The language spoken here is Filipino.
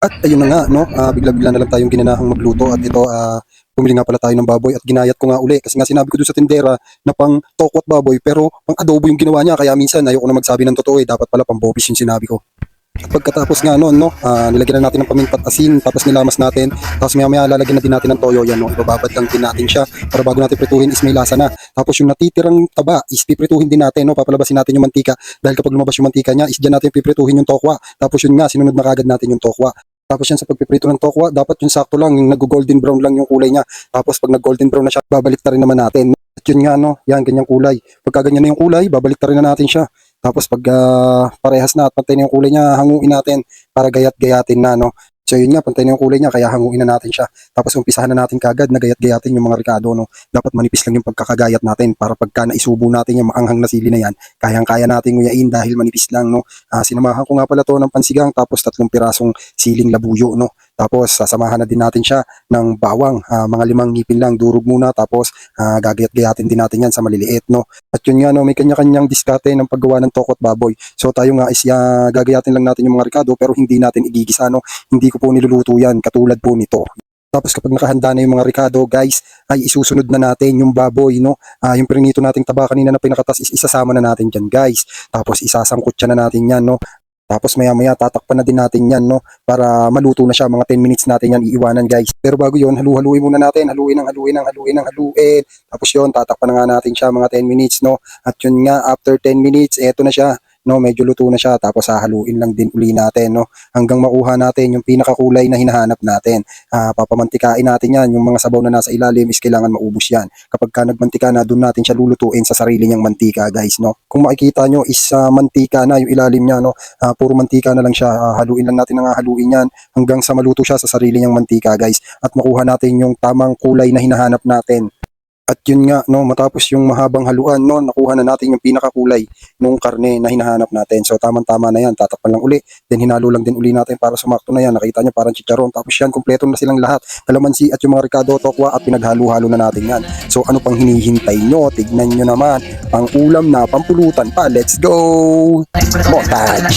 At ayun na nga, no, bigla-bigla na lang tayong ginanahang magluto at ito, bumili nga pala tayo ng baboy at ginayat ko nga uli kasi nga sinabi ko doon sa tindera na pang tokwat baboy pero pang adobo yung ginawa niya kaya minsan ayoko na magsabi ng totoo dapat pala pang bobis yung sinabi ko. At pagkatapos nga noon, no, nilagyan na natin ng paminta at asin, tapos nilamas natin, tapos maya-maya lalagyan na din natin ng toyo yan, no, ibababad lang din natin siya para bago natin prituhin is may lasa na. Tapos yung natitirang taba is piprituhin din natin, no, papalabasin natin yung mantika dahil kapag lumabas yung mantika niya is dyan natin piprituhin yung tokwa. Tapos yun nga, sinunod na kagad natin yung tokwa. Tapos yan sa pagpiprito ng tokwa, dapat yung sakto lang, yung nag-golden brown lang yung kulay niya. Tapos pag nag-golden brown na siya, babalik na rin naman natin. At yun nga, no, yan, ganyang kulay. Pagka ganyan na yung kulay, babalik na rin na natin siya. Tapos pag parehas na at pantay na yung kulay niya, hanguin natin para gayat-gayatin na, no. So yun nga, pantay na yung kulay niya, kaya hanguin na natin siya. Tapos umpisahan na natin kagad na gayat-gayatin yung mga ricado, no. Dapat manipis lang yung pagkakagayat natin para pagka naisubo natin yung maanghang na sili na yan, kayang-kaya natin nguyain dahil manipis lang, no. Sinamahan ko nga pala to ng pansigang tapos 3 pirasong siling labuyo, no. Tapos sasamahan na din natin siya ng bawang, mga 5 ngipin lang, durog muna, tapos gagayat-gayatin din natin yan sa maliliit, no. At yun nga, no, may kanya-kanyang diskarte ng paggawa ng tokot baboy. So tayo nga is gagayatin lang natin yung mga ricado pero hindi natin igigisa, no. Hindi ko po niluluto yan katulad po nito. Tapos kapag nakahanda na yung mga ricado, guys, ay isusunod na natin yung baboy, no. Yung prinito nating taba kanina na pinakatas is isasama na natin dyan, guys. Tapos isasangkot siya na natin yan, no. Tapos maya-maya tatakpan na din natin yan, no, para maluto na siya. Mga 10 minutes natin yan iiwanan, guys. Pero bago yon, halu-haluin muna natin. Haluin. Tapos yon, tatakpan na nga natin siya mga 10 minutes, no. At yun nga, after 10 minutes, eto na siya. No, medyo luto na siya, tapos hahaluin lang din uli natin, no, hanggang makuha natin yung pinakakulay na hinahanap natin. Papamantikain natin yan, yung mga sabaw na nasa ilalim is kailangan maubos yan. Kapag ka nagmantika na, doon natin siya lulutuin sa sarili niyang mantika, guys, no. Kung makikita nyo is mantika na yung ilalim niya, no, puro mantika na lang siya. Haluin lang natin ng haluin yan hanggang sa maluto siya sa sarili niyang mantika, guys, at makuha natin yung tamang kulay na hinahanap natin. At yun nga, no, matapos yung mahabang haluan, no, nakuha na natin yung pinakakulay nung karne na hinahanap natin. So tamang-tama na yan, tatakpan lang uli, then hinalo lang din uli natin para sumakto na yan. Nakita nyo parang chicharon, tapos yan, kumpleto na silang lahat. Kalamansi at yung mga ricado, tokwa at pinaghalo-halo na natin yan. So ano pang hinihintay nyo? Tignan nyo naman, pang ulam na, pampulutan pa, let's go! Montage!